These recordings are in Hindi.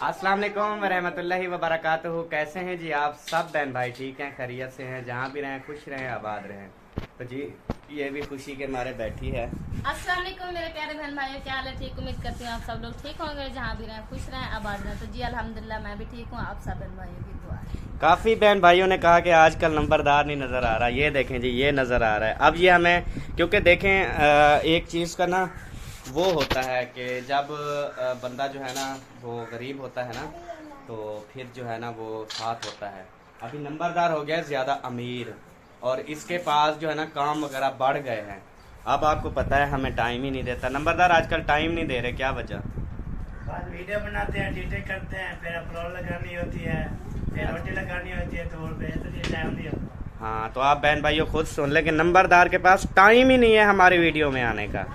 अस्सलाम वालेकुम रहमतुल्लाहि व बरकातुहू। कैसे हैं जी आप सब बहन भाई? ठीक हैं, खैरियत से हैं, जहाँ भी रहें खुश रहें, आबाद रहें। तो जी ये भी खुशी के मारे बैठी है। अस्सलाम वालेकुम मेरे प्यारे बहन भाइयों, क्या हाल है? ठीक, उम्मीद करती हूँ आप सब लोग ठीक होंगे, जहाँ भी रहें खुश रहें, आबाद रहें। तो जी अल्हम्दुलिल्लाह मैं भी ठीक हूँ, आप सब बहन भाइयों की दुआ है। काफ़ी बहन भाइयों ने कहा कि आजकल नंबरदार नहीं नज़र आ रहा। ये देखें जी, ये नज़र आ रहा है। अब ये हमें, क्योंकि देखें एक चीज़ का ना वो होता है कि जब बंदा जो है ना वो गरीब होता है ना, तो फिर जो है ना वो साथ होता है। अभी नंबरदार हो गया ज़्यादा अमीर, और इसके पास जो है ना काम वगैरह बढ़ गए हैं। अब आपको पता है हमें टाइम ही नहीं देता नंबरदार, आजकल टाइम नहीं दे रहे। क्या वजह? बाद वीडियो बनाते हैं, एडिटिंग करते हैं, फिर अपलोड लगानी होती है, फिर रोटी लगानी होती है, तो बेहतरीन टाइम नहीं होता। हाँ, तो आप बहन भाइयों खुद सुन लेकिन नंबरदार के पास टाइम ही नहीं है हमारी वीडियो में आने का।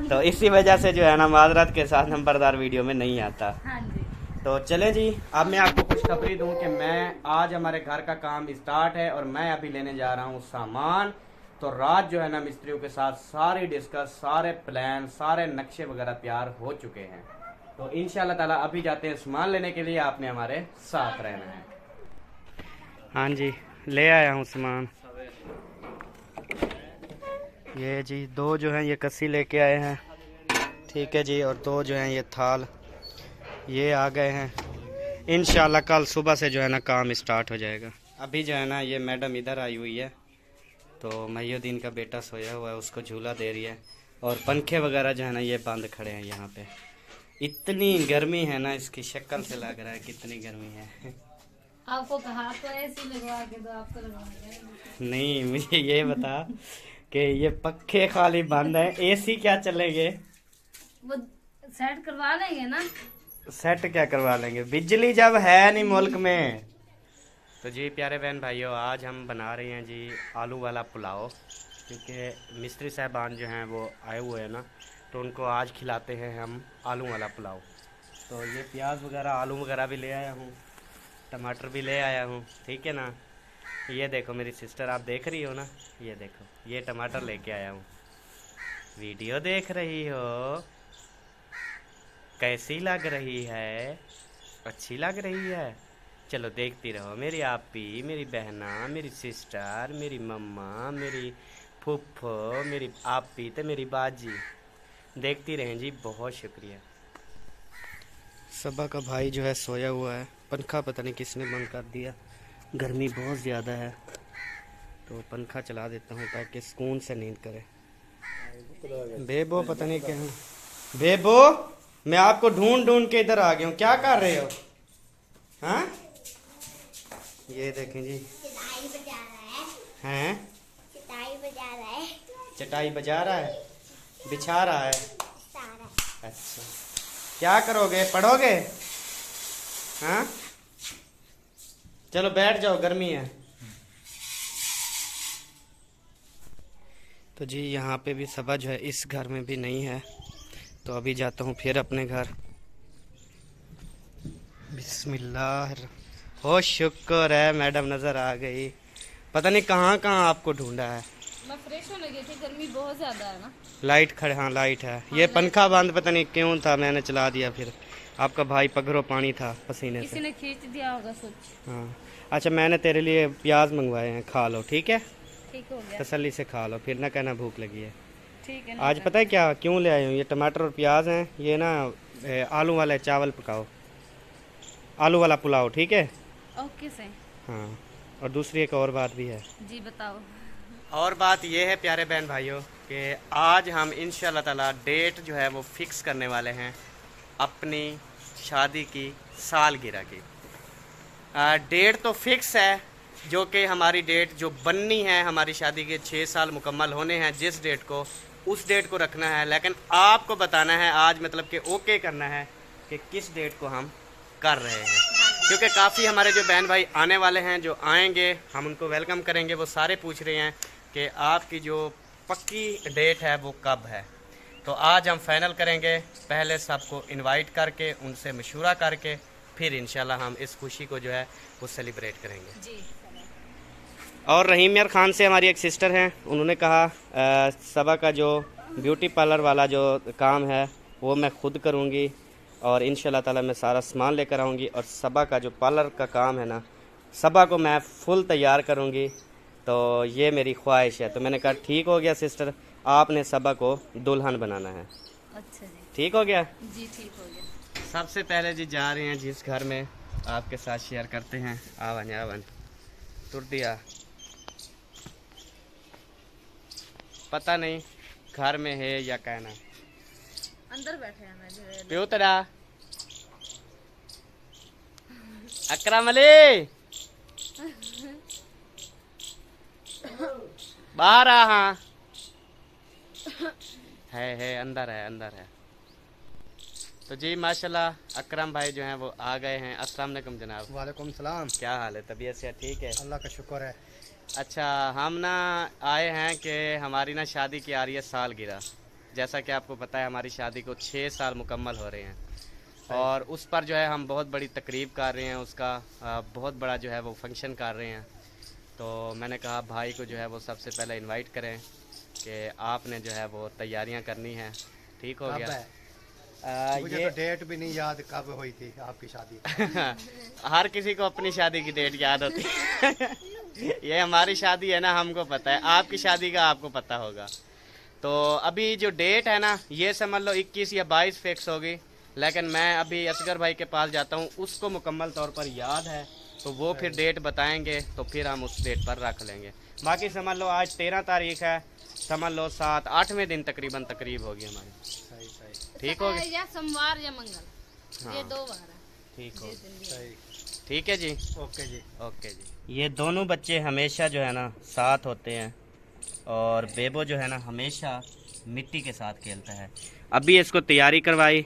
तो इसी वजह से जो है ना माजरत के साथ नंबरदार वीडियो में नहीं आता। हाँ जी। तो चले जी, अब मैं आपको खुशखबरी दूं कि मैं आज हमारे घर का काम स्टार्ट है और मैं अभी लेने जा रहा हूं सामान। तो रात जो है ना मिस्त्रियों के साथ सारी डिस्कस, सारे प्लान, सारे नक्शे वगैरह तैयार हो चुके हैं। तो इंशाल्लाह ताला अभी जाते हैं सामान लेने के लिए, आपने हमारे साथ रहना है। हाँ जी, ले आया हूँ सामान। ये जी दो जो हैं ये कस्सी लेके आए हैं, ठीक है जी, और दो जो हैं ये थाल ये आ गए हैं। इंशाल्लाह कल सुबह से जो है ना काम स्टार्ट हो जाएगा। अभी जो है ना ये मैडम इधर आई हुई है, तो महियुद्दीन का बेटा सोया हुआ है, उसको झूला दे रही है। और पंखे वगैरह जो है ना ये बंद खड़े हैं यहाँ पे। इतनी गर्मी है ना, इसकी शक्ल से लग रहा है कितनी गर्मी है। आपको कहा तो ऐसी लगवा के दो, आपको लगवा नहीं, मुझे ये बता कि ये पक्के खाली बंद है, एसी क्या चलेंगे? वो सेट करवा लेंगे ना। सेट क्या करवा लेंगे, बिजली जब है नहीं मुल्क में। तो जी प्यारे बहन भाइयों, आज हम बना रहे हैं जी आलू वाला पुलाव, क्योंकि मिस्त्री साहबान जो हैं वो आए हुए हैं ना, तो उनको आज खिलाते हैं हम आलू वाला पुलाव। तो ये प्याज वगैरह, आलू वगैरह भी ले आया हूँ, टमाटर भी ले आया हूँ, ठीक है ना। ये देखो मेरी सिस्टर, आप देख रही हो ना, ये देखो ये टमाटर लेके आया हूँ। वीडियो देख रही हो? कैसी लग रही है? अच्छी लग रही है? चलो देखती रहो मेरी आपी, मेरी बहना, मेरी सिस्टर, मेरी मम्मा, मेरी फुफ्फो, मेरी आपी तो मेरी बाजी। देखती रहें जी, बहुत शुक्रिया। सबा का भाई जो है सोया हुआ है, पंखा पता नहीं किसने बंद कर दिया, गर्मी बहुत ज़्यादा है, तो पंखा चला देता हूँ ताकि सुकून से नींद करे। बेबो पता नहीं क्या है। बेबो, मैं आपको ढूंढ ढूंढ के इधर आ गया हूँ, क्या कर रहे हो? हाँ, ये देखें जी, चटाई बजा रहा है। हैं चटाई बजा रहा है। चटाई बजा रहा है, बिछा रहा है। सारा अच्छा, क्या करोगे, पढ़ोगे? हाँ, चलो बैठ जाओ, गर्मी है। तो जी यहाँ पे भी सबा जो है इस घर में भी नहीं है, तो अभी जाता हूँ फिर अपने घर। बिस्मिल्लाह। हो शुक्र है मैडम नज़र आ गई। पता नहीं कहाँ कहाँ आपको ढूंढा है। मैं फ्रेश होने गई थी, गर्मी बहुत ज्यादा है ना। लाइट खड़े, हाँ लाइट है। ये पंखा बंद पता नहीं क्यों था, मैंने चला दिया, फिर आपका भाई पगरो पानी था पसीने किसी से। ने खींच दिया होगा सोच। हाँ, अच्छा मैंने तेरे लिए प्याज मंगवाए हैं, खा लो, ठीक है? ठीक हो गया। तसल्ली से खा लो, फिर ना कहना भूख लगी है। ठीक है। आज पता है क्या क्यों ले आए हूँ? ये टमाटर और प्याज हैं, ये ना आलू वाले चावल पकाओ, आलू वाला पुलाव, ठीक है? ओके से। हाँ, और दूसरी एक और बात भी है। जी बताओ। और बात ये है प्यारे बहन भाइयों कि आज हम इंशाल्लाह ताला डेट जो है वो फिक्स करने वाले हैं अपनी शादी की सालगिरह की। डेट तो फिक्स है, जो कि हमारी डेट जो बननी है, हमारी शादी के 6 साल मुकम्मल होने हैं, जिस डेट को, उस डेट को रखना है। लेकिन आपको बताना है आज, मतलब कि ओके करना है कि किस डेट को हम कर रहे हैं, क्योंकि काफ़ी हमारे जो बहन भाई आने वाले हैं, जो आएंगे हम उनको वेलकम करेंगे, वो सारे पूछ रहे हैं कि आपकी जो पक्की डेट है वो कब है। तो आज हम फाइनल करेंगे, पहले सबको इनवाइट करके, उनसे मशवरा करके, फिर इंशाल्लाह हम इस खुशी को जो है वो सेलिब्रेट करेंगे जी। और रहीम यार खान से हमारी एक सिस्टर हैं, उन्होंने कहा सबा का जो ब्यूटी पार्लर वाला जो काम है वो मैं खुद करूँगी, और इंशाल्लाह ताला मैं सारा सामान लेकर आऊँगी। और सबा का जो पार्लर का काम है ना, सबा को मैं फुल तैयार करूँगी। तो ये मेरी ख्वाहिश है। तो मैंने कहा ठीक हो गया सिस्टर, आपने सबा को दुल्हन बनाना है। अच्छा जी, ठीक हो गया जी ठीक हो गया। सबसे पहले जी जा रहे हैं जिस घर में आपके साथ शेयर करते हैं। आवन आवन तुर दिया, पता नहीं घर में है या कहना। अंदर बैठे हैं मैं प्यो तेरा अकरम अली बाहर आ। हाँ है अंदर है अंदर है। तो जी माशाल्लाह अकरम भाई जो हैं वो आ गए हैं। अस्सलाम वालेकुम जनाब। वालेकुम सलाम। क्या हाल है, तबीयत से ठीक है? अल्लाह का शुक्र है। अच्छा, हम ना आए हैं कि हमारी ना शादी की आ रही है सालगिरह। जैसा कि आपको पता है हमारी शादी को 6 साल मुकम्मल हो रहे हैं और उस पर जो है हम बहुत बड़ी तकरीब कर रहे हैं, उसका बहुत बड़ा जो है वो फंक्शन कर रहे हैं। तो मैंने कहा भाई को जो है वो सबसे पहले इनवाइट करें कि आपने जो है वो तैयारियां करनी है। ठीक हो कब गया? है? मुझे ये तो डेट भी नहीं याद कब हुई थी आपकी शादी। हर किसी को अपनी शादी की डेट याद होती है। ये हमारी शादी है ना, हमको पता है। आपकी शादी का आपको पता होगा। तो अभी जो डेट है ना, ये समझ लो 21 या 22 फिक्स होगी। लेकिन मैं अभी असगर भाई के पास जाता हूँ, उसको मुकम्मल तौर पर याद है, तो वो फिर डेट बताएंगे तो फिर हम उस डेट पर रख लेंगे। बाकी समझ लो आज 13 तारीख है, समझ लो 7-8वें दिन तकरीबन तकरीब होगी हमारी। सही सही ठीक हो गया? या सोमवार या मंगल, ये हाँ। 2 बार है। ठीक हो सही। ठीक है जी, ओके जी। ओके जी। ये दोनों बच्चे हमेशा जो है ना साथ होते हैं और बेबो जो है ना हमेशा मिट्टी के साथ खेलता है। अभी इसको तैयारी करवाई,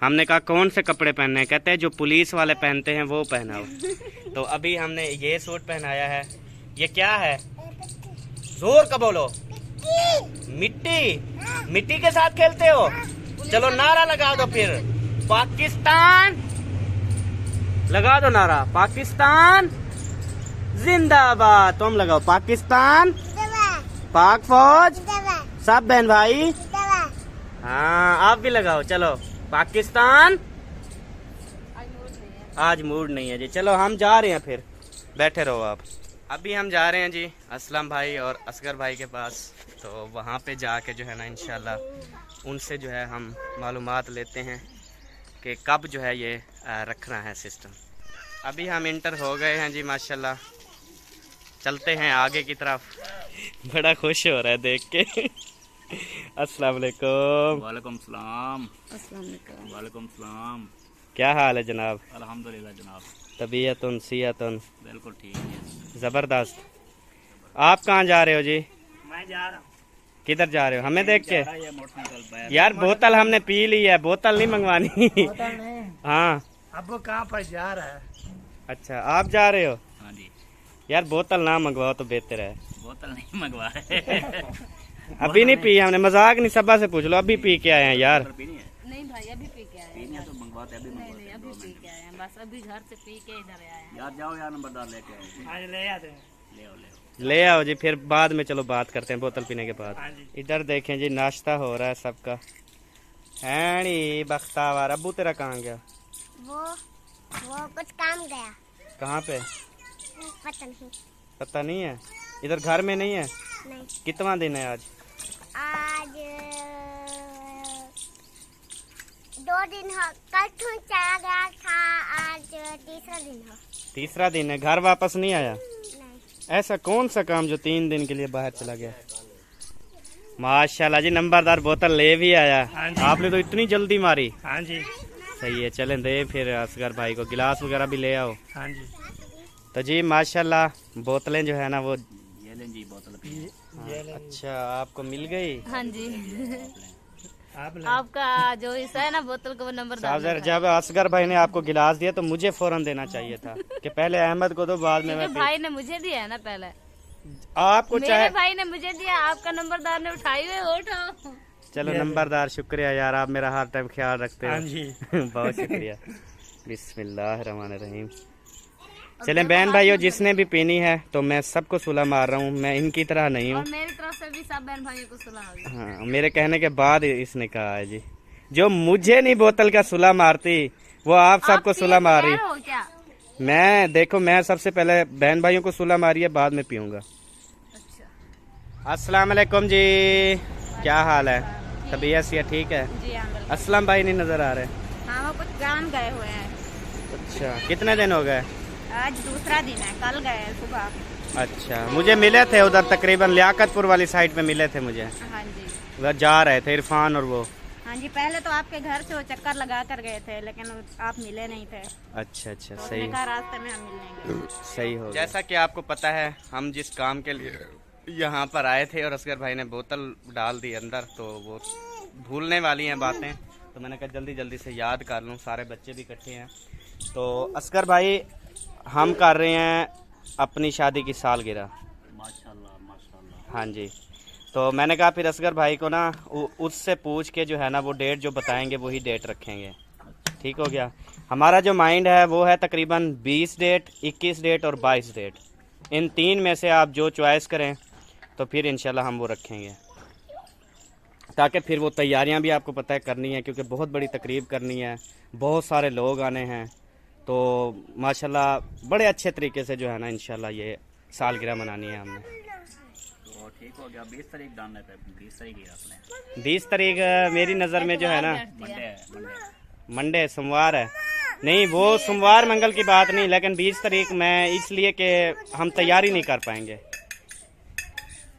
हमने कहा कौन से कपड़े पहनने हैं, कहते हैं जो पुलिस वाले पहनते हैं वो पहनाओ। तो अभी हमने ये सूट पहनाया है। ये क्या है, जोर का बोलो। मिट्टी, मिट्टी के साथ खेलते हो? चलो नारा लगा दो फिर, पाकिस्तान लगा दो नारा, पाकिस्तान जिंदाबाद। तुम लगाओ पाकिस्तान, पाक फौज, सब बहन भाई। हाँ आप भी लगाओ, चलो पाकिस्तान। आज मूड नहीं है जी। चलो हम जा रहे हैं, फिर बैठे रहो आप। अभी हम जा रहे हैं जी असलम भाई और असगर भाई के पास। तो वहाँ पे जाके जो है ना इंशाल्लाह उनसे जो है हम मालूमात लेते हैं कि कब जो है ये रखना है सिस्टम। अभी हम इंटर हो गए हैं जी माशाल्लाह। चलते हैं आगे की तरफ। बड़ा खुश हो रहा है देख के। अस्सलाम वालेकुम। वालेकुम सलाम। अस्सलाम वालेकुम। वालेकुम सलाम। क्या हाल है जनाब? अल्हम्दुलिल्लाह जनाब, तबीयतुन सियतुन बिल्कुल ठीक है। ज़बरदस्त। आप कहाँ जा रहे हो जी? मैं जा रहा हूँ। किधर जा रहे हो? हमें देख के? ये मोटरसाइकिल पर यार बोतल हमने पी ली है, बोतल नहीं मंगवानी। हाँ अब वो कहाँ पर जा रहा है? अच्छा आप जा रहे हो? हाँ जी, यार बोतल ना मंगवाओ तो बेहतर है। बोतल नहीं मंगवा रहे। अभी नहीं पी हमने, मजाक नहीं, सबा से पूछ लो। अभी पी के आए हैं यार। पीनी है? नहीं भाई अभी पी के आए हैं। पीनी है तो मंगवाते, अभी नहीं मंगवाते नहीं हैं, अभी 2 पी मिनट। के आए हैं, बस अभी घर से पी के इधर आए हैं। यार जाओ यार, नंबरदार लेके आओ। आज ले आते हैं। ले आओ ले आओ। ले आओ जी, फिर बाद में चलो बात करते हैं बोतल पीने के बाद। हाँ जी। इधर देखें जी नाश्ता हो रहा है सबका। हैनी बख्तावर, अब्बू तेरा कहाँ गया? वो कुछ काम गया। कहाँ पे? पता नहीं। पता नहीं है। इधर घर में नहीं है? नहीं। कितना दिन है आज? आज 2 दिन हो, कल तो चला गया था, आज तीसरा दिन हो। तीसरा दिन है, घर वापस नहीं आया? नहीं। ऐसा कौन सा काम जो 3 दिन के लिए बाहर चला गया? माशाल्लाह जी, नंबरदार बोतल ले भी आया। हाँ जी। आपने तो इतनी जल्दी मारी। हाँ जी। सही है, चलें दे फिर असगर भाई को गिलास वगैरह भी ले आओ। हाँ जी। तो जी माशाल्लाह बोतलें जो है ना वो ये लें जी बोतल पी। ये ले। अच्छा आपको मिल गई। हाँ जी। आप ले। आपका जो हिस्सा है ना बोतल का वो नंबर साहब जरा, जब असगर भाई ने आपको गिलास दिया तो मुझे फौरन देना चाहिए था कि पहले अहमद को दो, बाद में मैं क्योंकि भाई ने मुझे दिया है ना पहले। आपको मेरे चाहे। भाई ने मुझे दिया, आपका नंबरदार ने उठाई हुई, उठाओ। चलो नंबरदार शुक्रिया यार, आप मेरा हर टाइम ख्याल रखते हाँ हो। जी। बहुत शुक्रिया। बिस्मिल्लाहिर्रहमानिर्रहीम। चलें बहन भाइयों, जिसने भी पीनी है तो मैं सबको सुलह मार रहा हूँ, मैं इनकी तरह नहीं हूँ। और मेरी तरफ से भी सब बहन भाइयों को सुना होगी। हाँ मेरे कहने के बाद इसने कहा है जी। जो मुझे नहीं बोतल का सुला मारती वो आप सबको सुला मारी। हो क्या? मैं देखो, मैं सबसे पहले बहन भाइयों को सुला मारी है, बाद में पीऊंगा। अच्छा अस्सलाम वालेकुम जी, क्या हाल है? तबीयत से ठीक है? जी हाँ बिल्कुल। असलम भाई नहीं नजर आ रहे? हाँ वो कुछ काम गए हुए हैं। अच्छा, कितने दिन हो गए? आज दूसरा दिन है, कल गए सुबह। अच्छा, मुझे मिले थे उधर तकरीबन लियाकतपुर वाली साइड पे मिले थे मुझे, हाँ जी उधर जा रहे थे इरफान और वो। हाँ जी, पहले तो आपके घर से वो चक्कर लगा कर गए थे, लेकिन आप मिले नहीं थे। अच्छा अच्छा, तो सही उसने कहा रास्ते में हम मिलेंगे। सही हो। जैसा कि आपको पता है, हम जिस काम के लिए यहाँ पर आए थे और असगर भाई ने बोतल डाल दी अंदर, तो वो भूलने वाली हैं बातें, तो मैंने कहा जल्दी जल्दी से याद कर लूँ, सारे बच्चे भी इकट्ठे हैं। तो असगर भाई, हम कर रहे हैं अपनी शादी की सालगिरह। माशाल्लाह माशाल्लाह। हाँ जी, तो मैंने कहा फिर असगर भाई को ना उससे पूछ के जो है ना वो डेट जो बताएंगे वही डेट रखेंगे। ठीक हो गया? हमारा जो माइंड है वो है तकरीबन 20 डेट, 21 डेट और 22 डेट। इन तीन में से आप जो चॉइस करें तो फिर इंशाल्लाह हम वो रखेंगे, ताकि फिर वो तैयारियां भी आपको पता है करनी है, क्योंकि बहुत बड़ी तकरीब करनी है, बहुत सारे लोग आने हैं। तो माशाल्लाह बड़े अच्छे तरीके से जो है ना इंशाल्लाह ये सालगिरह मनानी है हमने। तो ठीक हो गया, 20 तारीख डालने पे 20 तारीख ही रख लें। 20 तारीख मेरी नज़र में जो है ना मंडे है, मंडे। मंडे सोमवार है। नहीं, वो सोमवार मंगल की बात नहीं, लेकिन 20 तारीख मैं इसलिए कि हम तैयारी नहीं कर पाएंगे।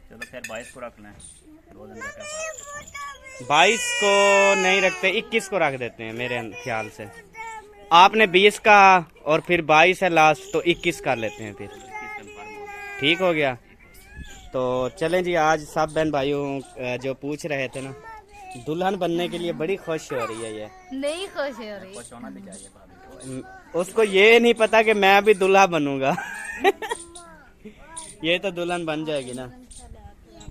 चलो फिर 22 को रख लें, 2 दिन का क्या बात है। 22 को नहीं रखते, 21 को रख देते हैं मेरे ख्याल से। आपने 20 का और फिर 22 है लास्ट, तो 21 कर लेते हैं फिर। 21 कंफर्म हो गया। ठीक हो गया? तो चलें जी, आज सब बहन भाइयों जो पूछ रहे थे ना, दुल्हन बनने के लिए बड़ी खुश हो रही है ये। नहीं खुश हो रही। कुछ होना भी चाहिए भाभी को। उसको ये नहीं पता कि मैं भी दूल्हा बनूंगा। ये तो दुल्हन बन जाएगी ना।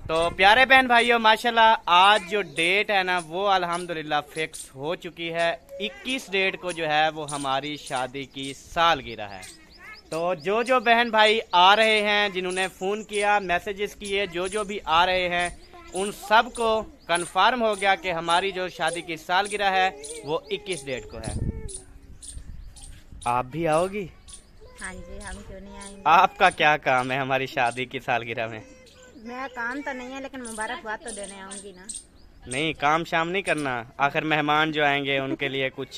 तो प्यारे बहन भाइयों, माशाल्लाह आज जो डेट है ना वो अल्हम्दुलिल्लाह फिक्स हो चुकी है। 21 डेट को जो है वो हमारी शादी की सालगिरह है। तो जो बहन भाई आ रहे हैं, जिन्होंने फ़ोन किया, मैसेजेस किए, जो भी आ रहे हैं, उन सब को कन्फर्म हो गया कि हमारी जो शादी की सालगिरह है वो 21 डेट को है। आप भी आओगी? हाँ जी, हम क्यों नहीं आएंगे। आपका क्या काम है हमारी शादी की सालगिरह में? मेरा काम तो नहीं है, लेकिन मुबारकबाद तो देने आऊंगी ना। नहीं, काम शाम नहीं करना, आखिर मेहमान जो आएंगे उनके लिए कुछ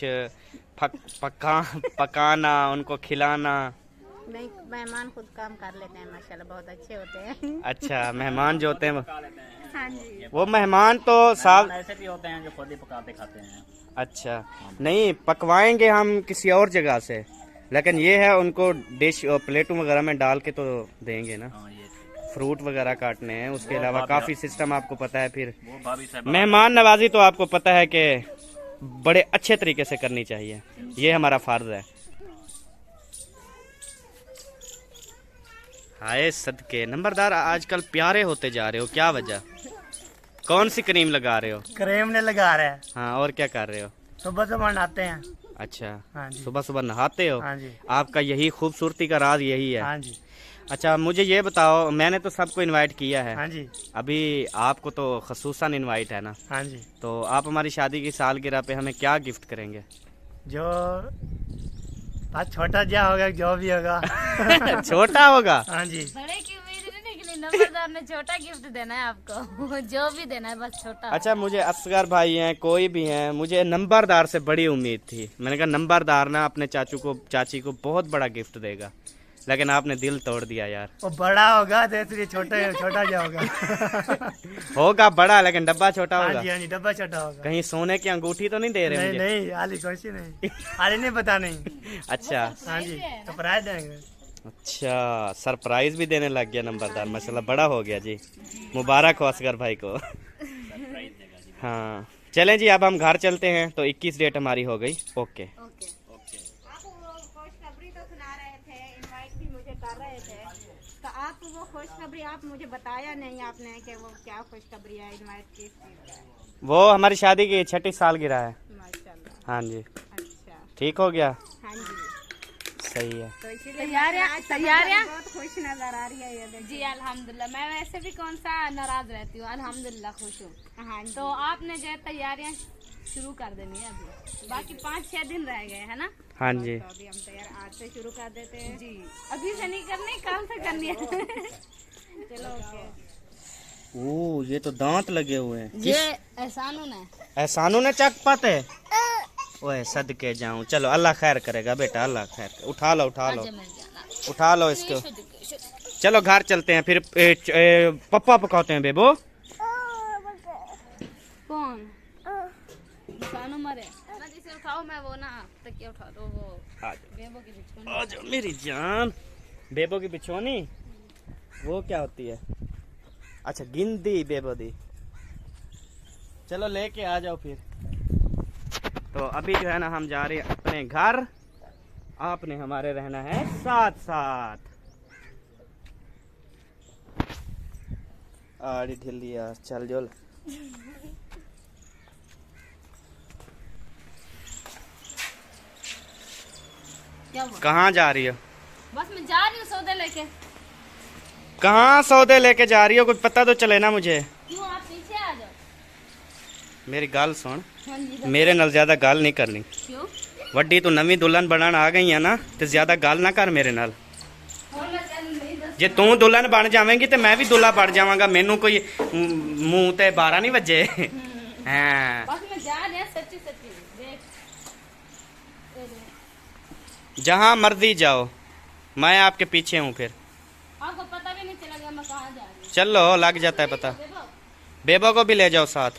पकाना, उनको खिलाना। नहीं, मेहमान खुद काम कर लेते हैं माशाल्लाह, बहुत अच्छे होते हैं। अच्छा, मेहमान जो होते हैं हाँ जी, वो मेहमान तो साहब ऐसे भी होते हैं जो खुद ही पकाते खाते हैं। अच्छा, नहीं पकवाएंगे हम किसी और जगह से, लेकिन ये है उनको डिश और प्लेटों वगैरह में डाल के तो देंगे ना। हाँ, ये फ्रूट वगैरह काटने हैं, उसके अलावा काफ़ी सिस्टम आपको पता है। फिर वो भाभी साहब मेहमान नवाजी तो आपको पता है कि बड़े अच्छे तरीके से करनी चाहिए, ये हमारा फर्ज है। हाय सदके, नंबरदार आजकल प्यारे होते जा रहे हो, क्या वजह? कौन सी क्रीम लगा रहे हो? क्रीम ने लगा रहा है, हाँ, और क्या कर रहे हो? सुबह सुबह नहाते हैं। अच्छा, हाँ जी। सुबह सुबह नहाते हो? हाँ जी। आपका यही खूबसूरती का राज यही है? हाँ जी। अच्छा, मुझे ये बताओ, मैंने तो सबको इनवाइट किया है। हाँ जी। अभी आपको तो खसूसन इनवाइट है ना? हाँ जी। तो आप हमारी शादी की सालगिरह पे हमें क्या गिफ्ट करेंगे? जो आज छोटा जा होगा, जो भी होगा। छोटा होगा? हाँ जी। बड़े की उम्मीद नहीं निकली, नंबरदार ने छोटा गिफ्ट देना है आपको। जो भी देना है बस छोटा। अच्छा, मुझे असगर भाई हैं, कोई भी हैं, मुझे नंबरदार से बड़ी उम्मीद थी। मैंने कहा नंबरदार ना अपने चाची को बहुत बड़ा गिफ्ट देगा, लेकिन आपने दिल तोड़ दिया यार। वो बड़ा होगा तो इसलिए छोटा जा होगा। होगा बड़ा, लेकिन डब्बा छोटा हाँ होगा। जी, हाँ जी, डब्बा छोटा होगा। कहीं सोने की अंगूठी तो नहीं दे रहे नहीं मुझे? नहीं, आली कौन सी नहीं, आली नहीं पता नहीं। अच्छा हाँ जी, तो प्राइज देंगे। अच्छा, सरप्राइज भी देने लग गया नंबरदार, माशाल्लाह बड़ा हो गया जी। मुबारक हो असगर भाई को। हाँ, चलें जी, अब हम घर चलते हैं। तो 21 डेट हमारी हो गई। ओके। आप वो खुशखबरी तो सुना रहे थे, इनवाइट भी मुझे कर रहे थे, तो आप वो खुशखबरी आप मुझे बताया नहीं आपने कि वो क्या खुशखबरी है, इनवाइट किस चीज़ का है? वो हमारी शादी की 6ठी सालगिरह है। माशाल्लाह। हाँ जी, अच्छा। ठीक हो गया? हाँ जी, सही है। तो इसीलिए तैयारियां बहुत खुश नजर आ रही है ये जी। अल्हम्दुलिल्लाह, मैं वैसे भी कौन सा नाराज रहती हूँ, अल्हम्दुलिल्लाह खुश हूँ। हाँ, तो आपने जो तैयारियां शुरू कर देनी है अभी। बाकी 5-6 दिन रह गए है ना। हाँ जी। तो अभी हम तैयार आज से शुरू कर देते हैं जी। अभी से नहीं करनी, कल से करनी है। चलो ओके। ओ ये तो दांत लगे हुए हैं। ये एहसानों ने एहसानों ने चक पाते। ओए सदके जाऊं। चलो अल्लाह खैर करेगा बेटा, अल्लाह खैर। उठा लो उठा लो इसको। चलो घर चलते हैं फिर। पप्पा पकाते हैं बेबो। कौन एहसानों मरे मैं जिसे उठाओ, मैं वो ना तकिया उठा दो। वो बेबो की बिछोनी। आ जाओ मेरी जान। बेबो की बिछोनी वो क्या होती है? अच्छा गिंदी बेबो दी। चलो लेके आ जाओ फिर। तो अभी जो है ना हम जा रहे हैं अपने घर। आपने हमारे रहना है साथ साथ। आड़ी ढिलिया चल जोल। क्या हुआ? कहाँ जा रही हो? बस मैं जा रही हूँ सौदे लेके। कहाँ सौदे लेके जा रही हो? कुछ पता तो चले ना मुझे। क्यों आप पीछे आ जाओ। मेरी गाल सुन। हाँ जी। मेरे नाल ज्यादा गाल नहीं करनी। क्यों? वड्डी तू नवी दुल्हन बनन आ गई है ना, तो ज्यादा गाल ना कर मेरे नाल। जे तू दुल्हन बन जावेंगी तो मैं भी दूल्हा बन जावांगा। मैनू कोई मुंह ते 12 नहीं बजे। हाँ बस मैं जा रही हूँ सच्ची सच्ची। देख जहाँ मर्जी जाओ, मैं आपके पीछे हूँ। फिर आपको पता भी नहीं चलेगा मैं कहाँ जा रही हूँ। चलो लग जाता है पता। देखो बेबो को भी ले जाओ साथ।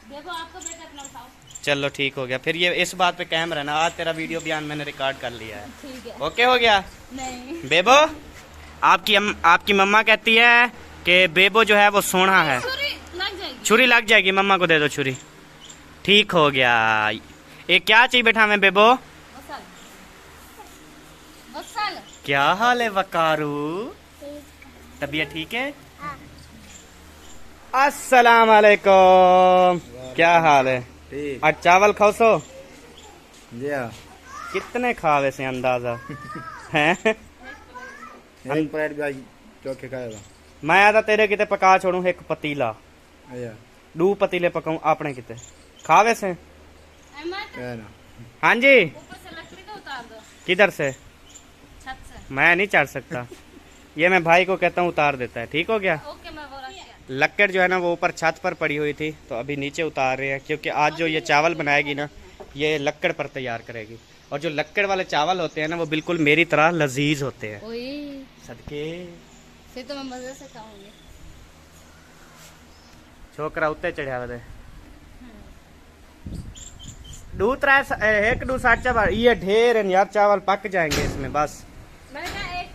देखो आपको बेटा अपना उठाओ। चलो ठीक हो गया। फिर ये इस बात पे कायम रहना। आज तेरा वीडियो बयान मैंने रिकॉर्ड कर लिया है। ठीक है। ओके हो गया? नहीं बेबो आपकी मम्मा कहती है कि बेबो जो है वो सोना है। छुरी लग जाएगी। छुरी लग जाएगी। मम्मा को दे दो छुरी। ठीक हो गया। ये क्या चाहिए बेटा हमें बेबो? वसल वसल। क्या हाल है वकारू? तबीयत ठीक है? अस्सलाम वालेकुम। क्या हाल है? ठीक। आज चावल खाओ सो। जी हाँ। कितने खावे से अंदाजा हैं? एक प्लेट भी आज चौके खाएगा। मैं आदा तेरे किते पका छोड़ू एक पतीला। आया 2 पतीले पकाऊं अपने किते खावे से। अहमद है ना। हाँ जी। ऊपर से लकड़ी तो उतार दो किधर से? छत से। मैं नहीं चढ़ सकता। ये मैं भाई को कहता हूँ उतार देता है। ठीक हो गया? ओके मैं वो रख दिया। लक्कड़ जो है ना वो ऊपर छत पर पड़ी हुई थी, तो अभी नीचे उतार रहे हैं। क्योंकि आज जो ये चावल बनाएगी ना, ये लक्कड़ पर तैयार करेगी। और जो लक्कड़ वाले चावल होते हैं ना, वो बिल्कुल मेरी तरह लजीज होते हैं। ओए सदके फिर तो मैं मजे से खाऊंगी। छोकरा उत्ते चढ़ा दे। 1 2 साठ चावल ये ढेर है यार। चावल पक जाएंगे इसमें बस। मैंने कहा एक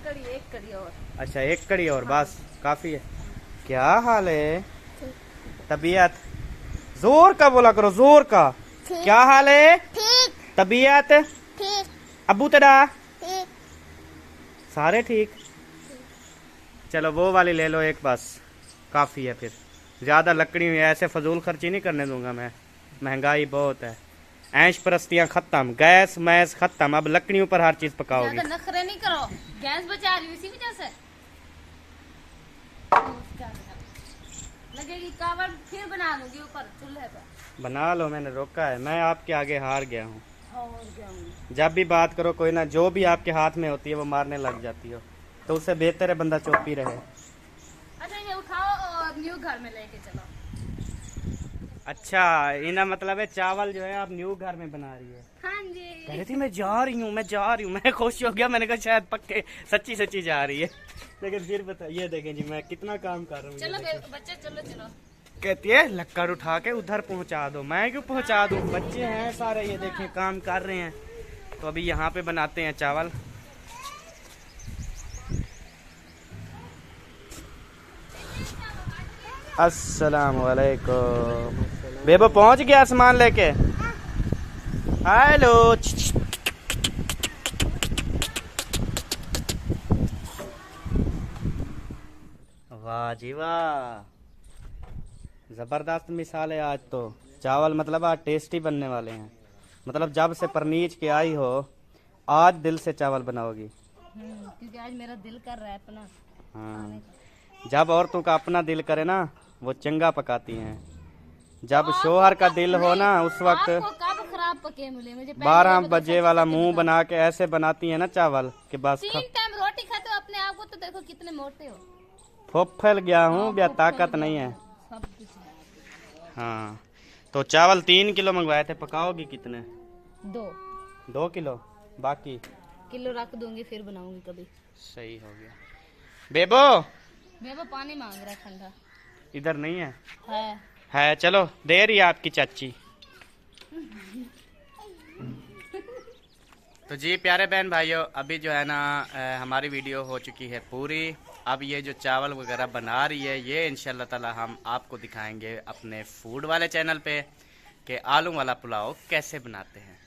कड़ी और। अच्छा 1 कड़ी और बस काफी है। क्या हाल है? तबीयत जोर का बोला करो, जोर का। क्या हाल है? ठीक तबीयत ठीक अबू तेरा ठीक। सारे ठीक? चलो वो वाली ले लो एक बस, काफी है। फिर ज्यादा लकड़ी में ऐसे फजूल खर्ची नहीं करने दूंगा मैं। महंगाई बहुत है। ऐश परस्तियां खत्म, गैस मैस खत्म। अब लकड़ियों पर हर चीज पकाओगी। ज्यादा नखरे नहीं करो, गैस बचा रही हूँ इसी वजह से। लगेगी कावड़ फिर बना लूंगी ऊपर चूल्हे पे। बना लो, मैंने रोका है। मैं आपके आगे हार गया हूँ। और क्या हूँ। जब भी बात करो कोई ना, जो भी आपके हाथ में होती है वो मारने लग जाती हो। तो उससे बेहतर है बंदा चुप ही रहे। अच्छा ये उठाओ और न्यू घर में लेके चलो। अच्छा इना मतलब है चावल जो है आप न्यू घर में बना रही है। हाँ जी। कह रही थी मैं जा रही हूँ मैं खुश हो गया। मैंने कहा शायद पक्के सच्ची सच्ची जा रही है। लेकिन फिर बता, ये देखें जी मैं कितना काम कर रहा हूँ। चलो बच्चे चलो चलो। कहती है लक्कड़ उठा के उधर पहुंचा दो। मैं क्यों पहुंचा दूं? बच्चे हैं सारे, ये देखें काम कर रहे हैं। तो अभी यहाँ पे बनाते हैं चावल। अस्सलाम वालेकुम। बेबो पहुंच गया सामान लेके। हेलो। वाह जी वाह, जबरदस्त मिसाल है आज तो। चावल मतलब आज टेस्टी बनने वाले हैं। मतलब जब से परनीच के आई हो आज दिल से चावल बनाओगी। क्योंकि आज मेरा दिल कर रहा है अपना। हाँ, जब औरतों का अपना दिल करे ना वो चंगा पकाती हैं। जब शोहर का दिल हो ना उस वक्त आपको कब खराब पके मिले मुझे पहले 12 ये बताओ, बजे सच वाला सच मुंह बताओ। बना के ऐसे बनाती है ना चावल कि बस 3 टाइम रोटी खाते हो अपने आप को तो देखो कितने मोटे हो। फोफल गया हूँ या ताकत नहीं है। सब कुछ है। हाँ तो चावल 3 किलो मंगवाए थे, पकाओगी कितने? 2 किलो, बाकी किलो रख दूंगी फिर बनाऊंगी कभी। सही हो गया। बेबो बेबो पानी मांग रहा है ठंडा। इधर नहीं है? है चलो दे रही है आपकी चाची। तो जी प्यारे बहन भाइयों, अभी जो है ना हमारी वीडियो हो चुकी है पूरी। अब ये जो चावल वगैरह बना रही है ये इंशाल्लाह ताला हम आपको दिखाएंगे अपने फूड वाले चैनल पे कि आलू वाला पुलाव कैसे बनाते हैं।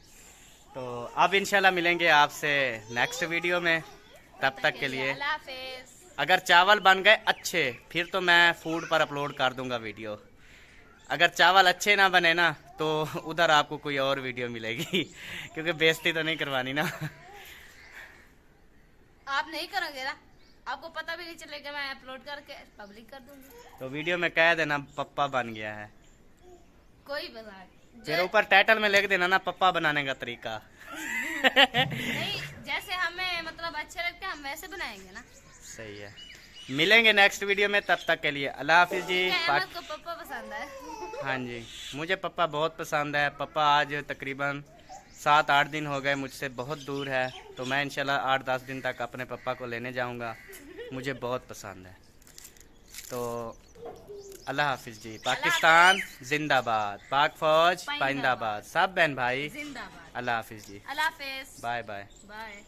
तो अब इंशाल्लाह मिलेंगे आपसे नेक्स्ट वीडियो में। तब तक के लिए अल्लाह हाफिज। अगर चावल बन गए अच्छे फिर तो मैं फूड पर अपलोड कर दूंगा वीडियो। अगर चावल अच्छे ना बने ना तो उधर आपको कोई और वीडियो मिलेगी क्योंकि बेइज्जती तो नहीं करवानी ना। आप नहीं करोगे ना, आपको पता भी नहीं चलेगा, मैं अपलोड करके पब्लिक कर दूंगी। तो वीडियो में कह देना पप्पा बन गया है, कोई बता फिर ऊपर टाइटल में लिख देना ना पप्पा बनाने का तरीका। नहीं, जैसे हमें मतलब अच्छे लगते हैं हम वैसे बनाएंगे ना। सही है। मिलेंगे नेक्स्ट वीडियो में, तब तक के लिए अल्लाह हाफिज जी। अहमद को पप्पा पसंद है। हाँ जी मुझे पप्पा बहुत पसंद है। पप्पा आज तकरीबन 7-8 दिन हो गए मुझसे बहुत दूर है, तो मैं इंशाल्लाह 8-10 दिन तक अपने पप्पा को लेने जाऊंगा। मुझे बहुत पसंद है। तो अल्लाह हाफिज जी। पाकिस्तान जिंदाबाद, पाक फौज पाइंदाबाद, सब बहन भाई जिंदाबाद। अल्लाह हाफिज जी। अल्लाह हाफिज। Bye bye. बाय।